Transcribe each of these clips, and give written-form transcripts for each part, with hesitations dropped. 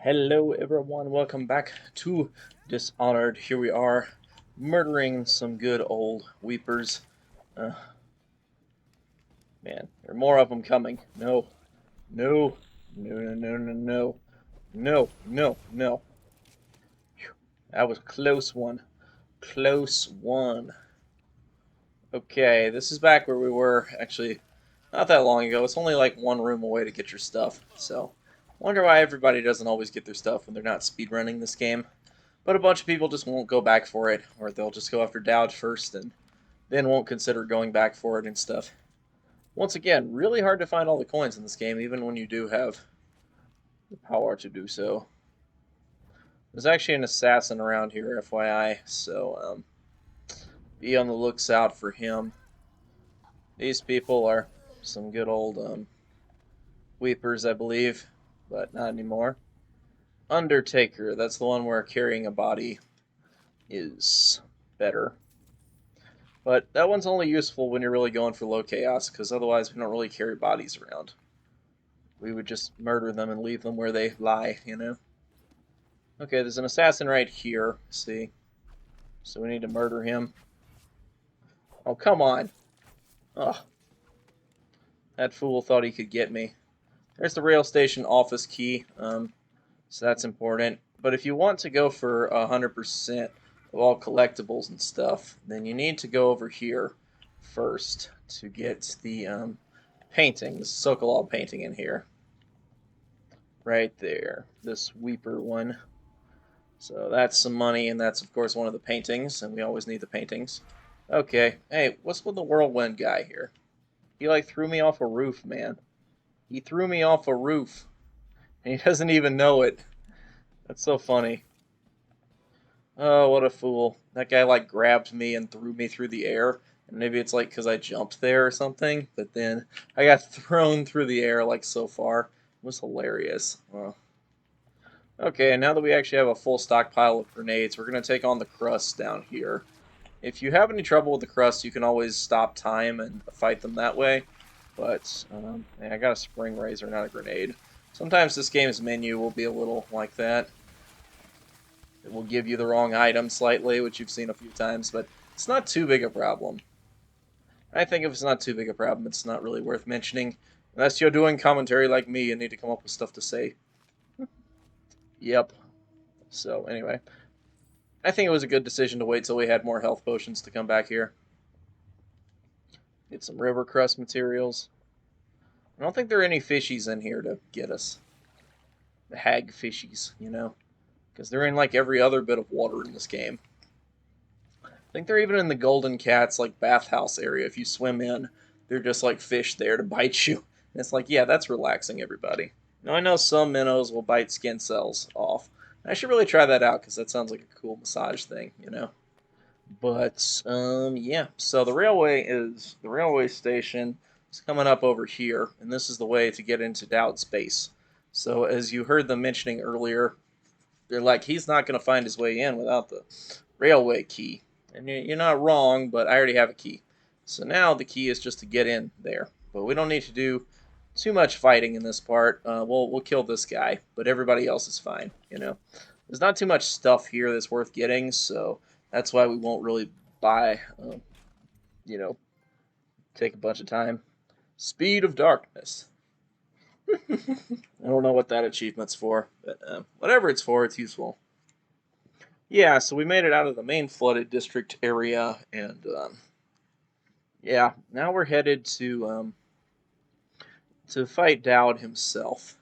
Hello everyone, welcome back to Dishonored. Here we are, murdering some good old weepers. Uh, Man, there are more of them coming. No, no, no, no, no, no, no, no, no, no. Phew, that was a close one. Close one. Okay, this is back where we were, actually, not that long ago. It's only like one room away to get your stuff, so wonder why everybody doesn't always get their stuff when they're not speedrunning this game. But a bunch of people just won't go back for it, or they'll just go after Dowd first and then won't consider going back for it and stuff. Once again, really hard to find all the coins in this game, even when you do have the power to do so. There's actually an assassin around here, FYI, so be on the looks out for him. These people are some good old weepers, I believe, but not anymore. Undertaker, that's the one where carrying a body is better. But that one's only useful when you're really going for low chaos, because otherwise we don't really carry bodies around. We would just murder them and leave them where they lie, you know? Okay, there's an assassin right here, see? So we need to murder him. Oh, come on. Ugh. That fool thought he could get me. There's the rail station office key, so that's important. But if you want to go for 100% of all collectibles and stuff, then you need to go over here first to get the painting, the Sokolov painting in here. Right there, this Weeper one. So that's some money, and that's, of course, one of the paintings, and we always need the paintings. Okay, hey, what's with the whirlwind guy here? He, like, threw me off a roof, man. He threw me off a roof, and he doesn't even know it. That's so funny. Oh, what a fool. That guy, like, grabbed me and threw me through the air. And maybe it's, like, because I jumped there or something. But then I got thrown through the air, like, so far. It was hilarious. Well, okay, now that we actually have a full stockpile of grenades, we're going to take on the crust down here. If you have any trouble with the crust, you can always stop time and fight them that way. But, yeah, I got a spring razor, not a grenade. Sometimes this game's menu will be a little like that. It will give you the wrong item slightly, which you've seen a few times, but it's not too big a problem. I think if it's not too big a problem, it's not really worth mentioning. Unless you're doing commentary like me and need to come up with stuff to say. Yep. So, anyway. I think it was a good decision to wait till we had more health potions to come back here. Get some river crust materials. I don't think there are any fishies in here to get us. The hag fishies, you know? Because they're in, like, every other bit of water in this game. I think they're even in the Golden Cat's, like, bathhouse area. If you swim in, they're just, like, fish there to bite you. And it's like, yeah, that's relaxing, everybody. Now, I know some minnows will bite skin cells off. I should really try that out, because that sounds like a cool massage thing, you know? But, yeah. So the railway station is coming up over here, and this is the way to get into Dowd space. So as you heard them mentioning earlier, they're like, he's not going to find his way in without the railway key. And you're not wrong, but I already have a key. So now the key is just to get in there. But we don't need to do too much fighting in this part. We'll kill this guy, but everybody else is fine, you know. There's not too much stuff here that's worth getting, so that's why we won't really buy, you know, take a bunch of time. Speed of Darkness. I don't know what that achievement's for, but whatever it's for, it's useful. Yeah, so we made it out of the main flooded district area, and yeah, now we're headed to fight Dowd himself.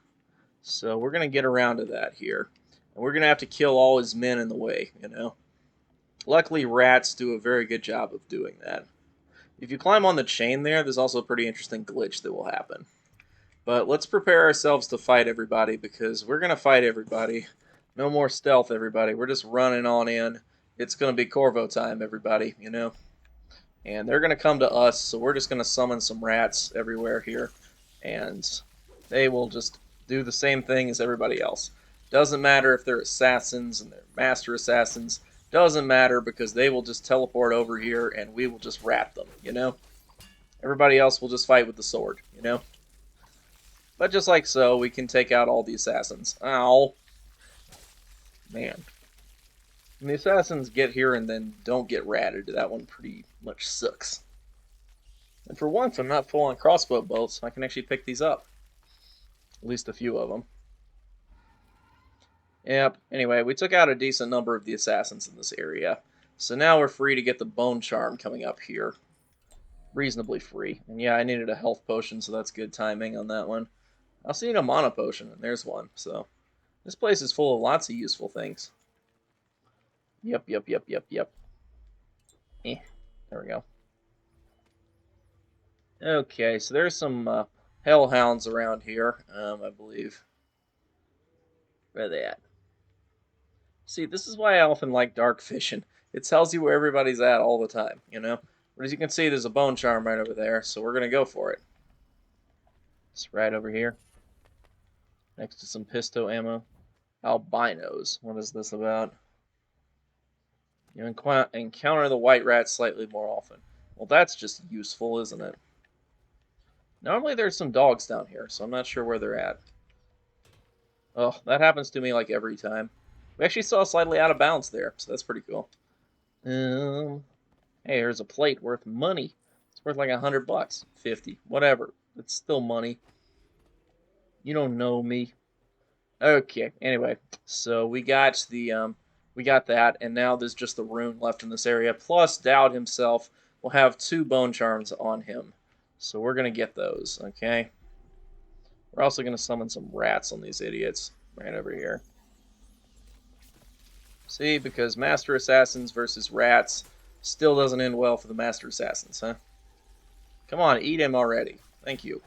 So we're gonna get around to that here, and we're gonna have to kill all his men in the way, you know. Luckily, rats do a very good job of doing that. If you climb on the chain there's also a pretty interesting glitch that will happen. But let's prepare ourselves to fight everybody, because we're going to fight everybody. No more stealth, everybody. We're just running on in. It's going to be Corvo time, everybody, you know. And they're going to come to us, so we're just going to summon some rats everywhere here. And they will just do the same thing as everybody else. Doesn't matter if they're assassins and they're master assassins. Doesn't matter, because they will just teleport over here and we will just rat them, you know? Everybody else will just fight with the sword, you know? But just like so, we can take out all the assassins. Ow. Man. And the assassins get here and then don't get ratted. That one pretty much sucks. And for once, I'm not full on crossbow bolts, so I can actually pick these up. At least a few of them. Yep. Anyway, we took out a decent number of the assassins in this area. So now we're free to get the bone charm coming up here. Reasonably free. And yeah, I needed a health potion, so that's good timing on that one. I also need a mana potion, and there's one. So this place is full of lots of useful things. Yep. Eh, there we go. Okay, so there's some hellhounds around here, I believe. Where are they at? See, this is why I often like dark vision. It tells you where everybody's at all the time, you know? But as you can see, there's a bone charm right over there, so we're going to go for it. It's right over here. Next to some pisto ammo. Albinos. What is this about? You encounter the white rat slightly more often. Well, that's just useful, isn't it? Normally there's some dogs down here, so I'm not sure where they're at. Oh, that happens to me like every time. We actually saw slightly out of bounds there, so that's pretty cool. Hey, here's a plate worth money. It's worth like $100, 50, whatever. It's still money. You don't know me. Okay. Anyway, so we got that, and now there's just the rune left in this area. Plus, Dowd himself will have 2 bone charms on him, so we're gonna get those. Okay. We're also gonna summon some rats on these idiots right over here. See, because Master Assassins versus rats still doesn't end well for the Master Assassins, huh? Come on, eat him already. Thank you.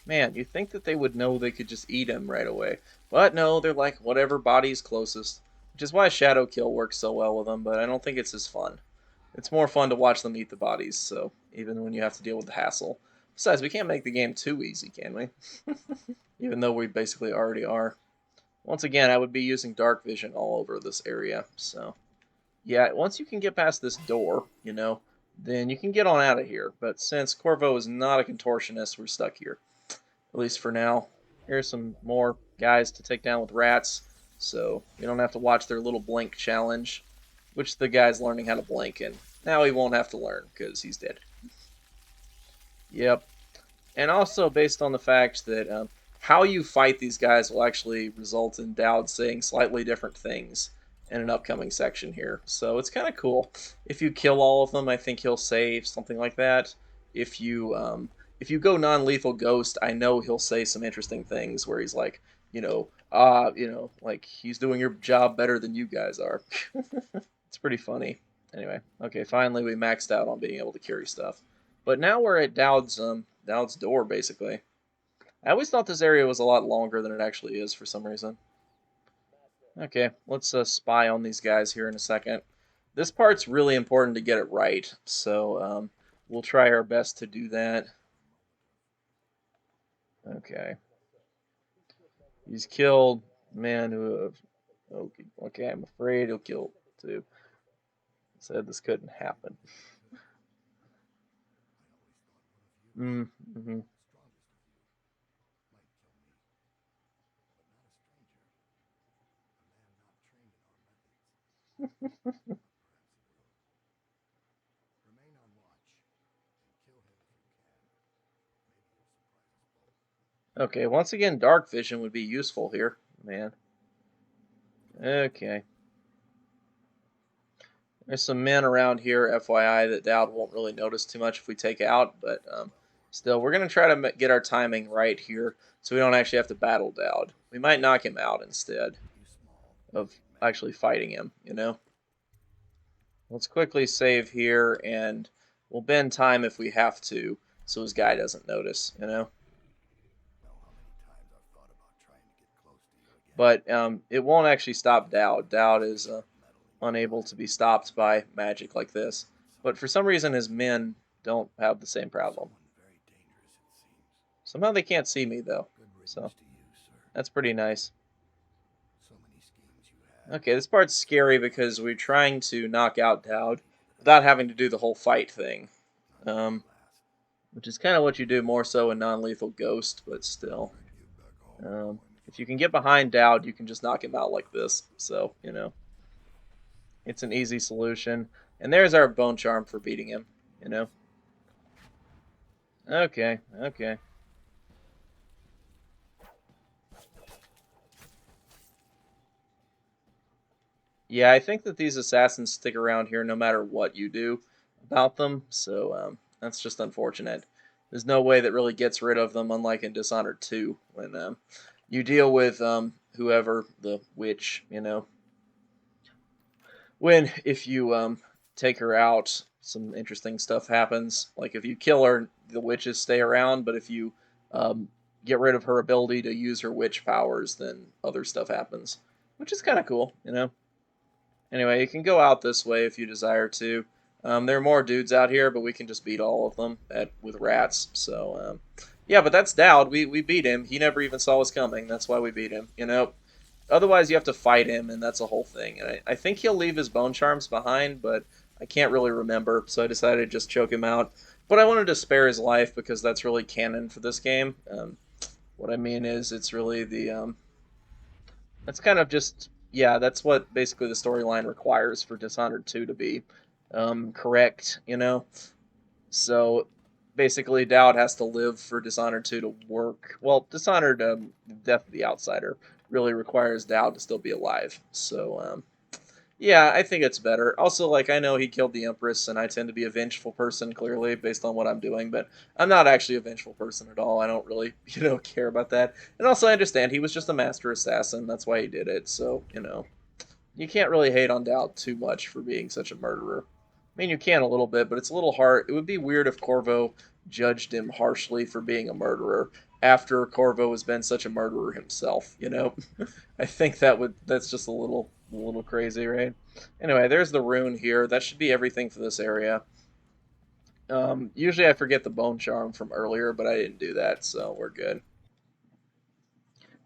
Man, you'd think that they would know they could just eat him right away. But no, they're like, whatever body's closest. Which is why Shadow Kill works so well with them, but I don't think it's as fun. It's more fun to watch them eat the bodies, so even when you have to deal with the hassle. Besides, we can't make the game too easy, can we? Even though we basically already are. Once again, I would be using dark vision all over this area, so... Yeah, once you can get past this door, you know, then you can get on out of here. But since Corvo is not a contortionist, we're stuck here. At least for now. Here's some more guys to take down with rats, so you don't have to watch their little blink challenge, which the guy's learning how to blink, and now he won't have to learn, because he's dead. Yep. And also based on the fact that how you fight these guys will actually result in Dowd saying slightly different things in an upcoming section here. So it's kind of cool. If you kill all of them, I think he'll say something like that. If you go non-lethal ghost, I know he'll say some interesting things where he's like, like he's doing your job better than you guys are. It's pretty funny. Anyway, okay, finally we maxed out on being able to carry stuff. But now we're at Dowd's door, basically. I always thought this area was a lot longer than it actually is for some reason. Okay, let's spy on these guys here in a second. This part's really important to get it right, so we'll try our best to do that. Okay. He's killed man who... Okay, I'm afraid he'll kill too. Said this couldn't happen. Mm-hmm. Okay, once again, dark vision would be useful here, man. Okay. There's some men around here, FYI, that Dowd won't really notice too much if we take out, but still, we're going to try to get our timing right here so we don't actually have to battle Dowd. We might knock him out instead of actually fighting him, you know? Let's quickly save here, and we'll bend time if we have to so his guy doesn't notice, you know? But it won't actually stop Dowd. Dowd is unable to be stopped by magic like this. But for some reason, his men don't have the same problem. Somehow they can't see me, though. So that's pretty nice. Okay, this part's scary because we're trying to knock out Dowd without having to do the whole fight thing. Which is kind of what you do more so in non-lethal Ghost, but still. if you can get behind Dowd, you can just knock him out like this. So, it's an easy solution. And there's our bone charm for beating him, you know. Okay, okay. Yeah, I think that these assassins stick around here no matter what you do about them, so that's just unfortunate. There's no way that really gets rid of them, unlike in Dishonored 2, when you deal with whoever, the witch, when if you take her out, some interesting stuff happens. Like if you kill her, the witches stay around, but if you um, get rid of her ability to use her witch powers, then other stuff happens, which is kind of cool. Anyway, you can go out this way if you desire to. There are more dudes out here, but we can just beat all of them with rats. So, yeah, but that's Dowd. We beat him. He never even saw us coming. That's why we beat him. Otherwise, you have to fight him, and that's a whole thing. And I think he'll leave his bone charms behind, but I can't really remember, so I decided to just choke him out. But I wanted to spare his life because that's really canon for this game. What I mean is, it's really that's kind of just yeah, that's what basically the storyline requires for Dishonored 2 to be correct. So basically, Dowd has to live for Dishonored 2 to work. Well, Dishonored, Death of the Outsider, really requires Dowd to still be alive. So, yeah, I think it's better. Also, like, I know he killed the Empress, and I tend to be a vengeful person, clearly, based on what I'm doing, but I'm not actually a vengeful person at all. I don't really, care about that. And also, I understand he was just a master assassin. That's why he did it. So, you can't really hate on Dowd too much for being such a murderer. I mean, you can a little bit, but it's a little hard. It would be weird if Corvo judged him harshly for being a murderer after Corvo has been such a murderer himself. I think that's just a little crazy, right? Anyway, there's the rune here. That should be everything for this area. Usually I forget the bone charm from earlier, but I didn't do that, so we're good.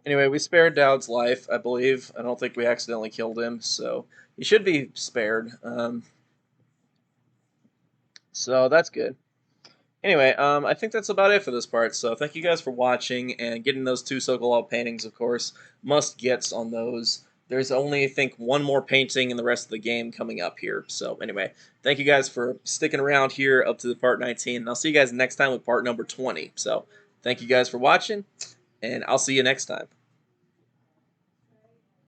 Anyway, we spared Dowd's life, I believe. I don't think we accidentally killed him, so he should be spared. So that's good. Anyway, I think that's about it for this part. So thank you guys for watching and getting those two Sokolov paintings, of course. Must gets on those. There's only, I think, one more painting in the rest of the game coming up here. So anyway, thank you guys for sticking around here up to the part 19. And I'll see you guys next time with part number 20. So thank you guys for watching, and I'll see you next time.